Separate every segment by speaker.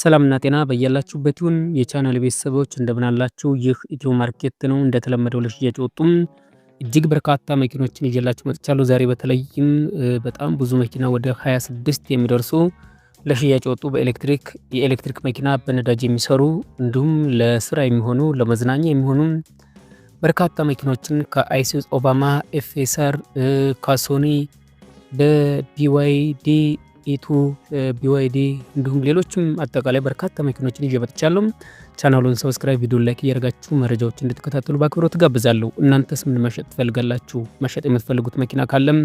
Speaker 1: ሰላምና ጤና በያላችሁበት ይሁን የቻናል ቤተሰቦች እንደምን አላችሁ? ይህ ኢትዮ ማርኬት ነው። እንደተለመደው ለሽያጭ ወጡም እጅግ በርካታ መኪኖችን ይዤላችሁ መጥቻለሁ። ዛሬ በተለይም በጣም ብዙ መኪና ወደ 26 የሚደርሱ ለሽያጭ ወጡ የኤሌክትሪክ መኪና በነዳጅ የሚሰሩ እንዲሁም ለስራ የሚሆኑ ለመዝናኛ የሚሆኑ በርካታ መኪኖችን ከአይሱዝ ኦባማ፣ ኤፍኤስአር፣ ካሶኒ፣ በቢዋይዲ ኢቱ፣ ቢዋይዲ እንዲሁም ሌሎችም አጠቃላይ በርካታ መኪኖችን ይዤ መጥቻለሁ። ቻናሉን ሰብስክራይብ፣ ቪዲዮ ላይክ እያደረጋችሁ መረጃዎች እንድትከታተሉ በአክብሮት ጋብዛለሁ። እናንተስ ምን መሸጥ ትፈልጋላችሁ? መሸጥ የምትፈልጉት መኪና ካለም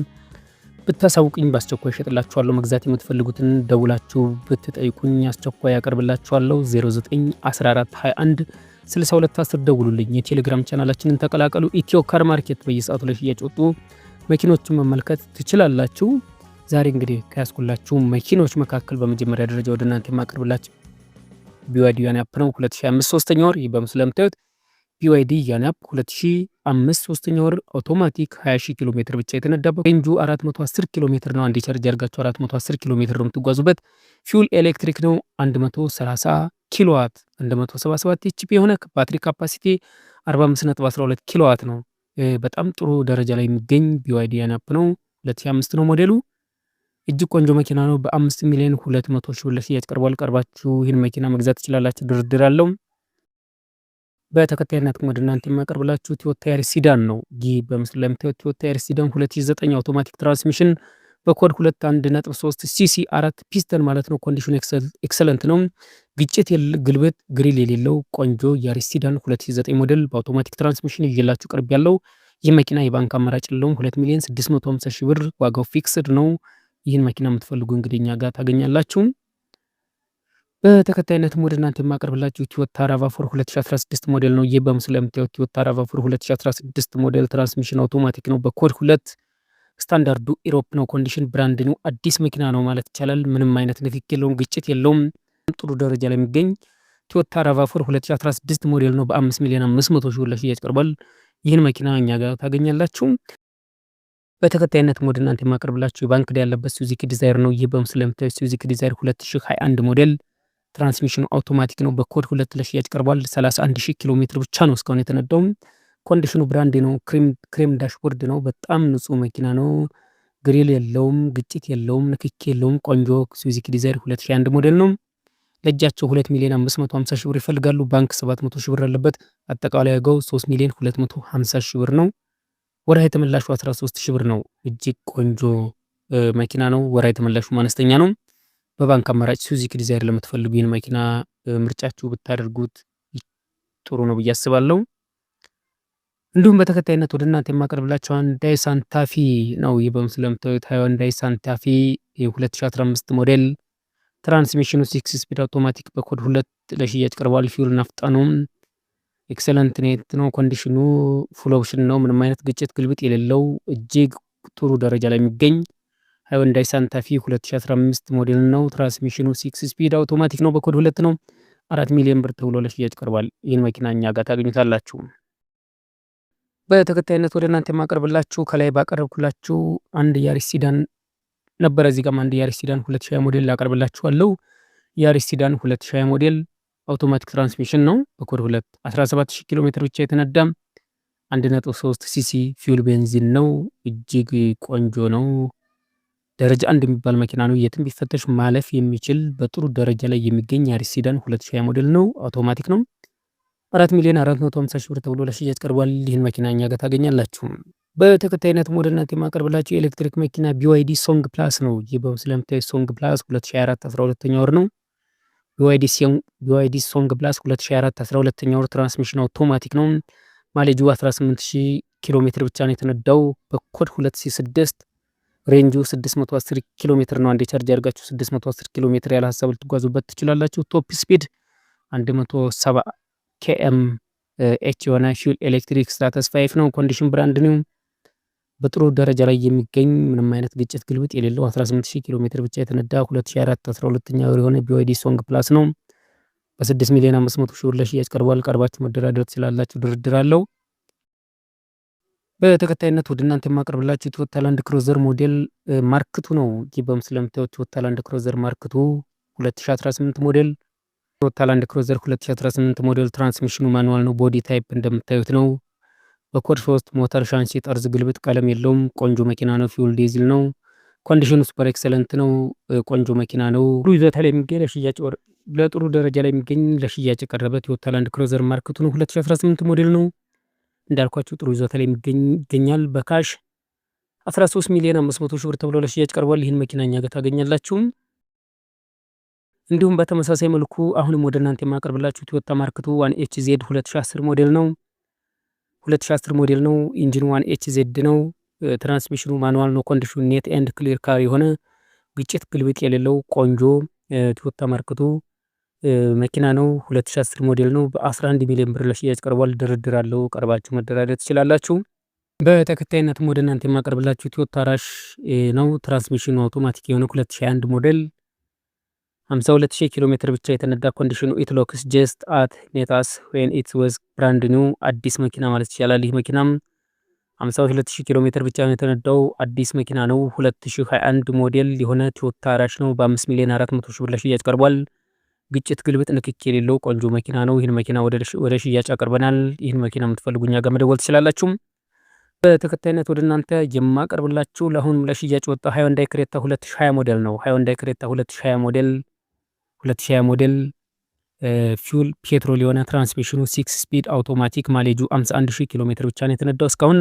Speaker 1: ብታሳውቁኝ በአስቸኳይ እሸጥላችኋለሁ። መግዛት የምትፈልጉትን ደውላችሁ ብትጠይቁኝ አስቸኳይ ያቀርብላችኋለሁ። 091421 6210 ደውሉልኝ። የቴሌግራም ቻናላችንን ተቀላቀሉ። ኢትዮ ካር ማርኬት በየሰዓቱ ላይ ሽያጭ ወጡ መኪኖችን መመልከት ትችላላችሁ። ዛሬ እንግዲህ ከያስኩላችሁ መኪኖች መካከል በመጀመሪያ ደረጃ ወደ እናንተ የማቀርብላችሁ ቢዋይዲ ያናፕ ነው። 2005 ሶስተኛ ወር። ይህ በምስሉ ላይ የምታዩት ቢዋይዲ ያናፕ 2005 ሶስተኛ ወር አውቶማቲክ 20000 ኪሎ ሜትር ብቻ የተነዳበት ሬንጁ 410 ኪሎ ሜትር ነው። አንዴ ቻርጅ አድርጋችሁ 410 ኪሎ ሜትር ነው የምትጓዙበት። ፊውል ኤሌክትሪክ ነው። 130 ኪሎዋት 177 ኤችፒ የሆነ ባትሪ ካፓሲቲ 45.12 ኪሎዋት ነው። በጣም ጥሩ ደረጃ ላይ የሚገኝ ቢዋይዲ ያናፕ ነው። 2005 ነው ሞዴሉ። እጅግ ቆንጆ መኪና ነው። በ5,200,000 ብር ለሽያጭ ቀርቧል። ቀርባችሁ ይህን መኪና መግዛት ትችላላችሁ። ድርድር አለው። በተከታይነት ወደ እናንተ የማቀርብላችሁ ቶዮታ ያሪስ ሲዳን ነው። ይህ በምስሉ ላይ የምታዩት ቶዮታ ያሪስ ሲዳን 2009 አውቶማቲክ ትራንስሚሽን በኮድ 21.3 ሲሲ 4 ፒስተን ማለት ነው። ኮንዲሽኑ ኤክሰለንት ነው። ግጭት ግልበት ግሪል የሌለው ቆንጆ ያሪስ ሲዳን 2009 ሞዴል በአውቶማቲክ ትራንስሚሽን ይዤላችሁ ቀርብ ያለው። ይህ መኪና የባንክ አማራጭ የለውም። 2,650,000 ብር ዋጋው ፊክስድ ነው። ይህን መኪና የምትፈልጉ እንግዲህ እኛ ጋር ታገኛላችሁ። በተከታይነትም ወደ እናንተ የማቀርብላችሁ ቶዮታ ራቫ4 2016 ሞዴል ነው። ይህ በምስሉ ላይ የምታዩት ቶዮታ ራቫ4 2016 ሞዴል ትራንስሚሽን አውቶማቲክ ነው። በኮድ 2 ስታንዳርዱ ኢሮፕ ነው። ኮንዲሽን ብራንድ ነው። አዲስ መኪና ነው ማለት ይቻላል። ምንም አይነት ንክክ የለውም፣ ግጭት የለውም። ጥሩ ደረጃ ላይ የሚገኝ ቶዮታ ራቫ4 2016 ሞዴል ነው። በ5,500,000 ብር ለሽያጭ ቀርቧል። ይህን መኪና እኛ ጋር ታገኛላችሁ። በተከታይነት ወደ እናንተ የማቀርብላችሁ ባንክ ዕዳ ያለበት ሱዙኪ ዲዛይር ነው። ይህ በምስሉ ላይ የምታዩት ሱዙኪ ዲዛይር 2021 ሞዴል ትራንስሚሽኑ አውቶማቲክ ነው። በኮድ 2 ለሽያጭ ቀርቧል። 31,000 ኪሎ ሜትር ብቻ ነው እስካሁን የተነዳው። ኮንዲሽኑ ብራንድ ነው። ክሬም ዳሽቦርድ ነው። በጣም ንጹህ መኪና ነው። ግሪል የለውም፣ ግጭት የለውም፣ ንክኪ የለውም። ቆንጆ ሱዙኪ ዲዛይር 2021 ሞዴል ነው። ለእጃቸው 2,550,000 ብር ይፈልጋሉ። ባንክ 700,000 ብር አለበት። አጠቃላይ ዋጋው 3,250,000 ብር ነው። ወራይ ተመላሹ 13,000 ብር ነው። እጅግ ቆንጆ መኪና ነው። ወራይ ተመላሹ አነስተኛ ነው። በባንክ አማራጭ ሱዙኪ ዲዛይር ለምትፈልጉ ይህን መኪና ምርጫችሁ ብታደርጉት ጥሩ ነው ብዬ አስባለሁ። እንዲሁም በተከታይነት ወደ እናንተ የማቀርብላችሁ ሃንዳይ ሳንታፊ ነው። ይህ በምስሉ ላይ የምታዩት ሃንዳይ ሳንታፊ የ2015 ሞዴል ትራንስሚሽኑ 6 ስፒድ አውቶማቲክ በኮድ 2 ለሽያጭ ቀርቧል። ፊውል ናፍጣ ነው። ኤክሰለንት ኔት ነው። ኮንዲሽኑ ፉል ኦፕሽን ነው። ምንም አይነት ግጭት ግልብጥ የሌለው እጅግ ጥሩ ደረጃ ላይ የሚገኝ ሃንዳይ ሳንታፊ 2015 ሞዴል ነው። ትራንስሚሽኑ 6 ስፒድ አውቶማቲክ ነው። በኮድ 2 ነው። 4 ሚሊዮን ብር ተብሎ ለሽያጭ ቀርቧል። ይህን መኪና እኛ ጋር ታገኙታላችሁ። በተከታይነት ወደ እናንተ የማቀርብላችሁ ከላይ ባቀረብኩላችሁ አንድ ያሪስ ሲዳን ነበረ። እዚህ ጋር አንድ ያሪስ ሲዳን 2020 ሞዴል ላቀርብላችኋለሁ። ያሪስ ሲዳን 2020 ሞዴል አውቶማቲክ ትራንስሚሽን ነው። በኮድ 2 17,000 ኪሎ ሜትር ብቻ የተነዳ 1.3 ሲሲ ፊውል ቤንዚን ነው። እጅግ ቆንጆ ነው። ደረጃ አንድ የሚባል መኪና ነው። የትም ቢፈተሽ ማለፍ የሚችል በጥሩ ደረጃ ላይ የሚገኝ ያሪስ ሲዳን 2020 ሞዴል ነው። አውቶማቲክ ነው። 4,450,000 ብር ተብሎ ለሽያጭ ቀርቧል። ይህን መኪና እኛ ጋር ታገኛላችሁ። በተከታይነት ወደ እናንተ የማቀርብላችሁ የኤሌክትሪክ መኪና ቢዋይዲ ሶንግ ፕላስ ነው። ይህ በምስሉ ላይ የምታዩት ሶንግ ፕላስ 2024 12ኛ ወር ነው። ቢዋይዲ ሶንግ ፕላስ 2024 12ኛ ወር ትራንስሚሽን አውቶማቲክ ነው። ማሌጁ 18,000 ኪሎ ሜትር ብቻ ነው የተነዳው። በኮድ 2C6 ሬንጁ 610 ኪሎ ሜትር ነው። አንዴ ቻርጅ አድርጋችሁ 610 ኪሎ ሜትር ያለ ሀሳብ ልትጓዙበት ትችላላችሁ። ቶፕ ስፒድ 170 ኬኤም ኤች የሆነ ፊውል ኤሌክትሪክ ስታተስ 5 ነው። ኮንዲሽን ብራንድ ነው። በጥሩ ደረጃ ላይ የሚገኝ ምንም አይነት ግጭት ግልብጥ የሌለው 18,000 ኪሎ ሜትር ብቻ የተነዳ 2004 12ኛ ወር የሆነ ቢዋይዲ ሶንግ ፕላስ ነው። በ6,500,000 ብር ለሽያጭ ቀርቧል። ቀርባችሁ መደራደር ትችላላችሁ። ድርድር አለው። በተከታይነት ወደ እናንተ የማቀርብላችሁ ቶዮታ ላንድ ክሩዘር ሞዴል ማርክቱ ነው። ይህ በምስሉ ላይ የምታዩት ቶዮታ ላንድ ክሩዘር ማርክቱ 2018 ሞዴል ቶዮታ ላንድ ክሩዘር 2018 ሞዴል ትራንስሚሽኑ ማኑዋል ነው። ቦዲ ታይፕ እንደምታዩት ነው። በኮድ 3 ሞተር ሻንሲ ጠርዝ ግልብጥ ቀለም የለውም። ቆንጆ መኪና ነው። ፊውል ዲዝል ነው። ኮንዲሽኑ ሱፐር ኤክሰለንት ነው። ቆንጆ መኪና ነው። ጥሩ ይዘት ላይ የሚገኝ ለሽያጭ ለጥሩ ደረጃ ላይ የሚገኝ ለሽያጭ የቀረበ ቶዮታ ላንድ ክሩዘር ማርክቱ ነው። 2018 ሞዴል ነው። እንዳልኳችሁ ጥሩ ይዘት ላይ ይገኛል። በካሽ 13 ሚሊዮን 500 ሺህ ብር ተብሎ ለሽያጭ ቀርቧል። ይህን መኪና እኛ ጋር ታገኛላችሁ። እንዲሁም በተመሳሳይ መልኩ አሁንም ወደ እናንተ የማቀርብላችሁ ቶዮታ ማርክቱ 1HZ 2010 ሞዴል ነው። 2010 ሞዴል ነው። ኢንጂን 1HZ ነው። ትራንስሚሽኑ ማኑዋል ነው። ኮንዲሽኑ ኔት ኤንድ ክሊር ካር የሆነ ግጭት ግልብጥ የሌለው ቆንጆ ቶዮታ ማርክቱ መኪና ነው። 2010 ሞዴል ነው። በ11 ሚሊዮን ብር ለሽያጭ ቀርቧል። ድርድር አለው። ቀርባችሁ መደራደር ትችላላችሁ። በተከታይነትም ወደ እናንተ የማቀርብላችሁ ቶዮታ ራሽ ነው። ትራንስሚሽኑ አውቶማቲክ የሆነ 2021 ሞዴል 52000 ኪሎ ሜትር ብቻ የተነዳ ኮንዲሽኑ ኢት ሎክስ ጀስት አት ኔታስ ዌን ኢትስ ወዝ ብራንድ ኒው አዲስ መኪና ማለት ይቻላል። ይህ መኪናም 52000 ኪሎ ሜትር ብቻ የተነዳው አዲስ መኪና ነው። 2021 ሞዴል የሆነ ቶዮታ ራሽ ነው። በ5 ሚሊዮን 400 ሺህ ብር ለሽያጭ ቀርቧል። ግጭት ግልብጥ ንክኪ የሌለው ቆንጆ መኪና ነው። ይህን መኪና ወደ ሽያጭ አቅርበናል። ይህን መኪና የምትፈልጉ እኛ ጋር መደወል ትችላላችሁ። በተከታይነት ወደ እናንተ የማቀርብላችሁ ለአሁንም ለሽያጭ ወጣ ሃይወንዳይ ክሬታ 2020 ሞዴል ነው። ሃይወንዳይ ክሬታ 2020 ሞዴል ፊውል ፔትሮል የሆነ ትራንስሚሽኑ 6 ስፒድ አውቶማቲክ ማሌጁ 51000 ኪሎ ሜትር ብቻ ነው የተነዳው እስካሁን።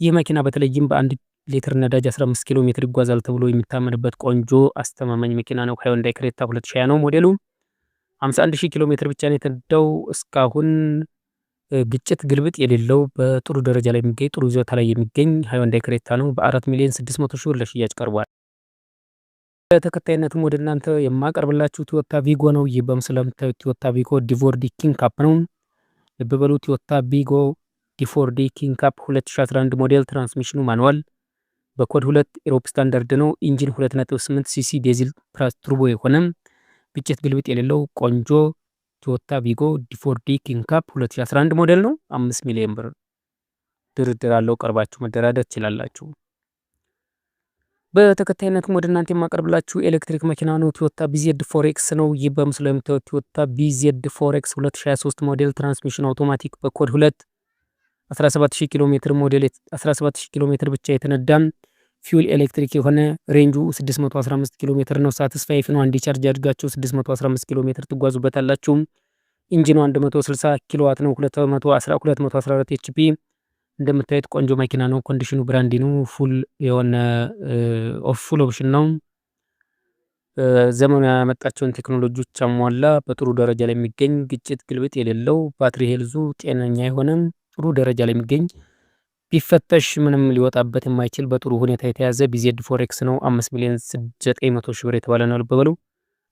Speaker 1: ይህ መኪና በተለይም በ1 ሊትር ነዳጅ 15 ኪሎ ሜትር ይጓዛል ተብሎ የሚታመንበት ቆንጆ አስተማማኝ መኪና ነው። ሃይወንዳይ ክሬታ 2020 ነው ሞዴሉ። 51000 ኪሎ ሜትር ብቻ ነው የተነዳው እስካሁን። ግጭት ግልብጥ የሌለው በጥሩ ደረጃ ላይ የሚገኝ ጥሩ ይዞታ ላይ የሚገኝ ሃይወንዳይ ክሬታ ነው። በ4 ሚሊዮን 600 ሺህ ብር ለሽያጭ ቀርቧል። በተከታይነትም ወደ እናንተ የማቀርብላችሁ ቶዮታ ቪጎ ነው። ይህ በምስሉ ላይ የምታዩት ቶዮታ ቪጎ ዲፎርዲ ኪንግ ካፕ ነው። ልብ በሉ ቶዮታ ቪጎ ዲፎርዲ ኪንግ ካፕ 2011 ሞዴል ትራንስሚሽኑ ማኑዋል በኮድ 2 ኢሮፕ ስታንዳርድ ነው። ኢንጂን 2.8 ሲሲ ዲዝል ፕላስ ቱርቦ የሆነ ግጭት ግልብጥ የሌለው ቆንጆ ቶዮታ ቪጎ ዲፎርዲ ኪንግ ካፕ 2011 ሞዴል ነው። 5 ሚሊዮን ብር ድርድር አለው። ቀርባችሁ መደራደር ትችላላችሁ። በተከታይነትም ወደ እናንተ የማቀርብላችሁ ኤሌክትሪክ መኪና ነው። ቶዮታ ቢዜድ ፎሬክስ ነው። ይህ በምስሉ ላይ የምታዩት ቶዮታ ቢዜድ ፎሬክስ 2023 ሞዴል ትራንስሚሽን አውቶማቲክ በኮድ 2 17000 ኪሎ ሜትር ሞዴል 17000 ኪሎ ሜትር ብቻ የተነዳም ፊውል ኤሌክትሪክ የሆነ ሬንጁ 615 ኪሎ ሜትር ነው። ሳቲስፋይ ነው። አንዲ ቻርጅ አድርጋችሁ 615 ኪሎ ሜትር ትጓዙበታላችሁ። ኢንጂኑ 160 ኪሎዋት ነው። 214 ኤችፒ እንደምታዩት ቆንጆ መኪና ነው። ኮንዲሽኑ ብራንዲ ነው። ፉል የሆነ ፉል ኦፕሽን ነው። ዘመኑ ያመጣቸውን ቴክኖሎጂዎች አሟላ በጥሩ ደረጃ ላይ የሚገኝ ግጭት ግልብጥ የሌለው ባትሪ ሄልዙ ጤነኛ የሆነ ጥሩ ደረጃ ላይ የሚገኝ ቢፈተሽ ምንም ሊወጣበት የማይችል በጥሩ ሁኔታ የተያዘ ቢዜድ ፎሬክስ ነው። 5 ሚሊዮን 900 ሺህ ብር የተባለ ነው። ልብ በሉ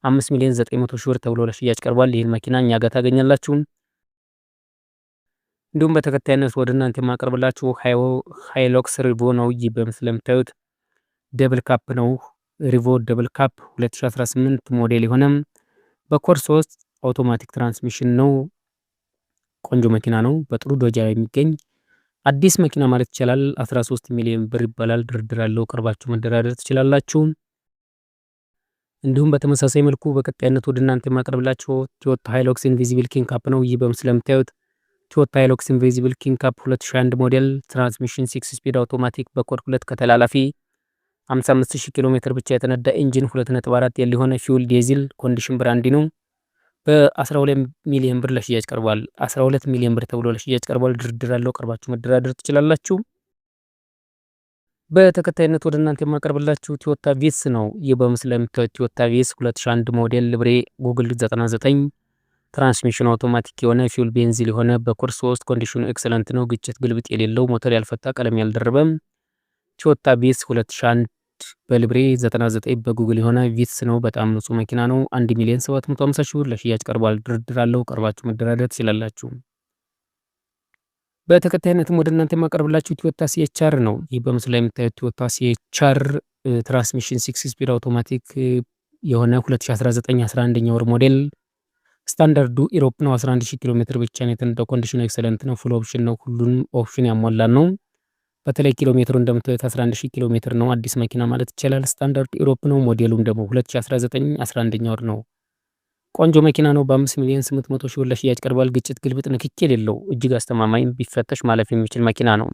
Speaker 1: 5 ሚሊዮን 900 ሺህ ብር ተብሎ ለሽያጭ ቀርቧል። ይህን መኪና እኛ ጋር ታገኛላችሁ። እንዲሁም በተከታይነት ወደ እናንተ የማቀርብላችሁ ሃይሎክስ ሪቮ ነው። ይህ በምስሉ ላይ የምታዩት ደብል ካፕ ነው። ሪቮ ደብል ካፕ 2018 ሞዴል የሆነ በኮድ 3 አውቶማቲክ ትራንስሚሽን ነው። ቆንጆ መኪና ነው። በጥሩ ደረጃ ላይ የሚገኝ አዲስ መኪና ማለት ይቻላል። 13 ሚሊዮን ብር ይባላል። ድርድር አለው። ቀርባችሁ መደራደር ትችላላችሁ። እንዲሁም በተመሳሳይ መልኩ በቀጣይነት ወደ እናንተ የማቀርብላችሁ ቶዮታ ሃይሎክስ ኢንቪዚብል ኪንግ ካፕ ነው። ይህ በምስሉ ላይ የምታዩት ቶዮታ ሃይሎክስ ኢንቪዚብል ኪንግ ካፕ 2021 ሞዴል ትራንስሚሽን 6 ስፒድ አውቶማቲክ በኮድ 2 ከተላላፊ 55000 ኪሎ ሜትር ብቻ የተነዳ ኢንጂን 2.4 ኤል የሆነ ፊውል ዲዝል ኮንዲሽን ብራንዲ ነው። በ12 ሚሊዮን ብር ለሽያጭ ቀርቧል። 12 ሚሊዮን ብር ተብሎ ለሽያጭ ቀርቧል። ድርድር አለው። ቀርባችሁ መደራደር ትችላላችሁ። በተከታይነት ወደ እናንተ የማቀርብላችሁ ቶዮታ ቪትስ ነው። ይህ በምስሉ ላይ የምታዩት ቶዮታ ቪትስ 2001 ሞዴል ልብሬ ጉግል 99 ትራንስሚሽን አውቶማቲክ የሆነ ፊውል ቤንዚል የሆነ በኮድ 3 ኮንዲሽኑ ኤክሰለንት ነው። ግጭት ግልብጥ የሌለው ሞተር ያልፈታ ቀለም ያልደረበም ቶዮታ ቪትስ 2001 በልብሬ 99 በጉግል የሆነ ቪትስ ነው። በጣም ንጹህ መኪና ነው። 1 ሚሊዮን 750 ሺህ ብር ለሽያጭ ቀርቧል። ድርድር አለው። ቀርባችሁ መደራደር ትችላላችሁ። በተከታይነትም ወደ እናንተ የማቀርብላችሁ ቶዮታ ሲኤችአር ነው። ይህ በምስሉ ላይ የምታዩት ቶዮታ ሲኤችአር ትራንስሚሽን 6 ስፒድ አውቶማቲክ የሆነ 2019 11ኛ ወር ሞዴል ስታንዳርዱ ኢሮፕ ነው። 11000 ኪሎ ሜትር ብቻ ነው የተነዳው። ኮንዲሽኑ ኤክሰለንት ነው። ፉል ኦፕሽን ነው። ሁሉንም ኦፕሽን ያሟላ ነው። በተለይ ኪሎ ሜትሩ እንደምታዩት 11000 ኪሎ ሜትር ነው። አዲስ መኪና ማለት ይቻላል። ስታንዳርድ ኢሮፕ ነው። ሞዴሉም ደግሞ 2019 11ኛ ወር ነው። ቆንጆ መኪና ነው። በ5,800,000 ብር ለሽያጭ ቀርቧል። ግጭት፣ ግልብጥ፣ ንክኪ የሌለው እጅግ አስተማማኝ ቢፈተሽ ማለፍ የሚችል መኪና ነው።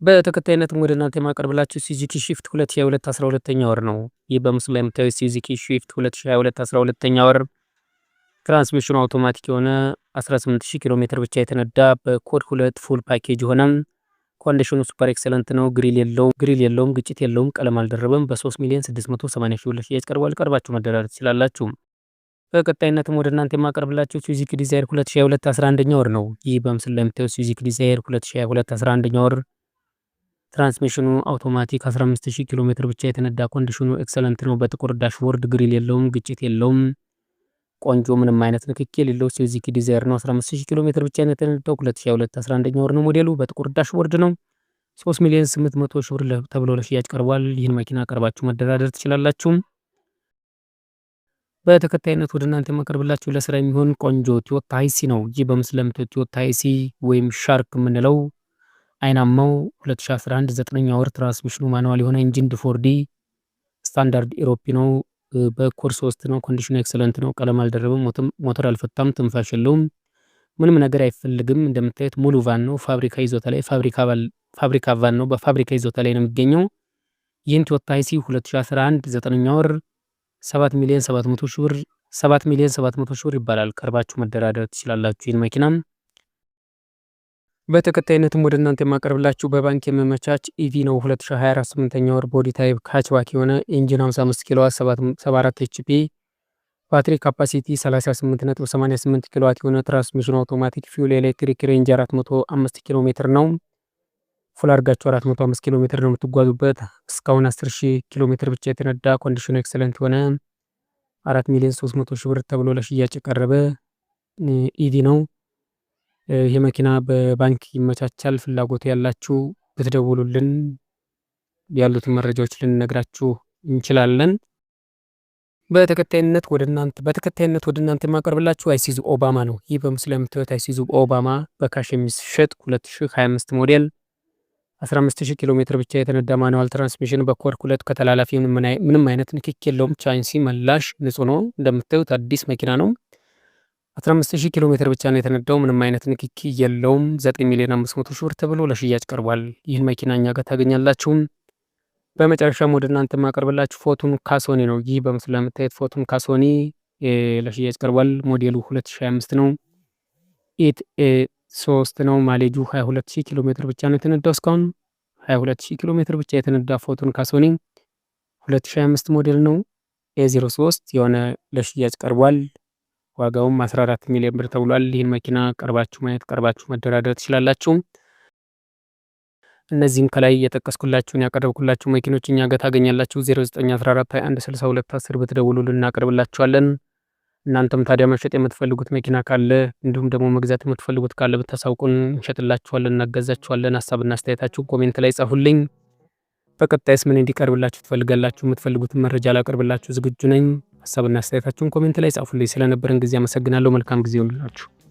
Speaker 1: በተከታይነትም ወደ እናንተ የማቀርብላችሁ ሱዙኪ ስዊፍት 2022 12ኛ ወር ነው። ይህ በምስሉ ላይ የምታዩት ሱዙኪ ስዊፍት 2022 12ኛ ወር ትራንስሚሽኑ አውቶማቲክ የሆነ 18000 ኪሎ ሜትር ብቻ የተነዳ በኮድ 2 ፉል ፓኬጅ የሆነ ኮንዲሽኑ ሱፐር ኤክሰለንት ነው። ግሪል የለውም፣ ግጭት የለውም፣ ቀለም አልደረበም። በ3,680,000 ብር ለሽያጭ ቀርቧል። ቀርባችሁ መደራደር ትችላላችሁ። በቀጣይነትም ወደ እናንተ የማቀርብላችሁ ሱዙኪ ዲዛይር 2022 11ኛ ወር ነው። ይህ በምስሉ ላይ የምታዩት ሱዙኪ ዲዛይር 2022 11ኛ ወር ትራንስሚሽኑ አውቶማቲክ 15000 ኪሎ ሜትር ብቻ የተነዳ ኮንዲሽኑ ኤክሰለንት ነው። በጥቁር ዳሽቦርድ ግሪል የለውም፣ ግጭት የለውም፣ ቆንጆ ምንም አይነት ንክኪ የሌለው ሱዙኪ ዲዛይር ነው። 15000 ኪሎ ሜትር ብቻ የተነዳው 2022 11ኛ ወር ነው። ሞዴሉ በጥቁር ዳሽቦርድ ነው። 3,800,000 ብር ተብሎ ለሽያጭ ቀርቧል። ይህን መኪና ቀርባችሁ መደራደር ትችላላችሁ። በተከታይነት ወደ እናንተ የማቀርብላችሁ ለስራ የሚሆን ቆንጆ ቶዮታ አይሲ ነው። ይህ በምስሉ ላይ የምታዩት ቶዮታ አይሲ ወይም ሻርክ የምንለው አይናማው 2011 9ኛ ወር ትራንስሚሽኑ ማኑዋል የሆነ ኢንጂን ፎርዲ ስታንዳርድ ኢሮፒ ነው። በኮድ 3 ነው። ኮንዲሽኑ ኤክሰለንት ነው። ቀለም አልደረበም፣ ሞተር አልፈታም፣ ትንፋሽ የለውም፣ ምንም ነገር አይፈልግም። እንደምታዩት ሙሉ ቫን ነው። ፋብሪካ ይዞታ ላይ ፋብሪካ ቫን ነው። በፋብሪካ ይዞታ ላይ ነው የሚገኘው። ይህን ቶዮታ አይሲ 2011 9ኛ ወር 7,700,000 ብር 7,700,000 ብር ይባላል። ቀርባችሁ መደራደር ትችላላችሁ። ይህን መኪናም በተከታይነትም ወደ እናንተ የማቀርብላችሁ በባንክ የመመቻች ኢቪ ነው። 2024 8ኛ ወር ቦዲ ታይፕ ካችባክ የሆነ ኢንጂን 55 ኪሎዋት 74 ኤችፒ ባትሪ ካፓሲቲ 38.88 ኪሎዋት የሆነ ትራንስሚሽን አውቶማቲክ ፊውል ኤሌክትሪክ ሬንጅ 405 ኪሎ ሜትር ነው። ፉል አድርጋችሁ 405 ኪሎ ሜትር ነው የምትጓዙበት። እስካሁን 10000 ኪሎ ሜትር ብቻ የተነዳ ኮንዲሽኑ ኤክሰለንት የሆነ 4,300,000 ብር ተብሎ ለሽያጭ የቀረበ ኢቪ ነው። ይህ መኪና በባንክ ይመቻቻል። ፍላጎቱ ያላችሁ ብትደውሉልን ያሉትን መረጃዎች ልንነግራችሁ እንችላለን። በተከታይነት ወደ እናንተ የማቀርብላችሁ አይሱዙ ኦባማ ነው። ይህ በምስሉ ላይ የምታዩት አይሱዙ ኦባማ በካሽ የሚሸጥ 2025 ሞዴል 15000 ኪሎ ሜትር ብቻ የተነዳ ማኑዋል ትራንስሚሽን በኮድ 2 ከተላላፊ ምንም አይነት ንክኪ የለውም። ቻንሲ መላሽ ንጹህ ነው። እንደምታዩት አዲስ መኪና ነው። 15000 ኪሎ ሜትር ብቻ ነው የተነዳው። ምንም አይነት ንክኪ የለውም። 9,500,000 ብር ተብሎ ለሽያጭ ቀርቧል። ይህን መኪና እኛ ጋር ታገኛላችሁ። በመጨረሻም ወደ እናንተ የማቀርብላችሁ ፎቱን ካሶኒ ነው። ይህ በምስሉ ላይ የምታዩት ፎቱን ካሶኒ ለሽያጭ ቀርቧል። ሞዴሉ 2025 ነው። ኢት 3 ነው። ማሌጁ 22000 ኪሎ ሜትር ብቻ ነው የተነዳው። እስካሁን 22000 ኪሎ ሜትር ብቻ የተነዳ ፎቱን ካሶኒ 2025 ሞዴል ነው። A03 የሆነ ለሽያጭ ቀርቧል። ዋጋውም 14 ሚሊዮን ብር ተብሏል። ይህን መኪና ቀርባችሁ ማየት ቀርባችሁ መደራደር ትችላላችሁ። እነዚህን ከላይ የጠቀስኩላችሁን ያቀረብኩላችሁ መኪኖች እኛ ጋር ታገኛላችሁ። 0914216210 ብትደውሉልን እናቀርብላችኋለን። እናንተም ታዲያ መሸጥ የምትፈልጉት መኪና ካለ እንዲሁም ደግሞ መግዛት የምትፈልጉት ካለ ብታሳውቁን እንሸጥላችኋለን፣ እናገዛችኋለን። ሀሳብና አስተያየታችሁ ኮሜንት ላይ ጻፉልኝ። በቀጣይስ ምን እንዲቀርብላችሁ ትፈልጋላችሁ? የምትፈልጉትን መረጃ ላቀርብላችሁ ዝግጁ ነኝ። ሀሳብና አስተያየታችሁን ኮሜንት ላይ ጻፉልኝ። ስለነበረን ጊዜ አመሰግናለሁ። መልካም ጊዜ ይሁንላችሁ።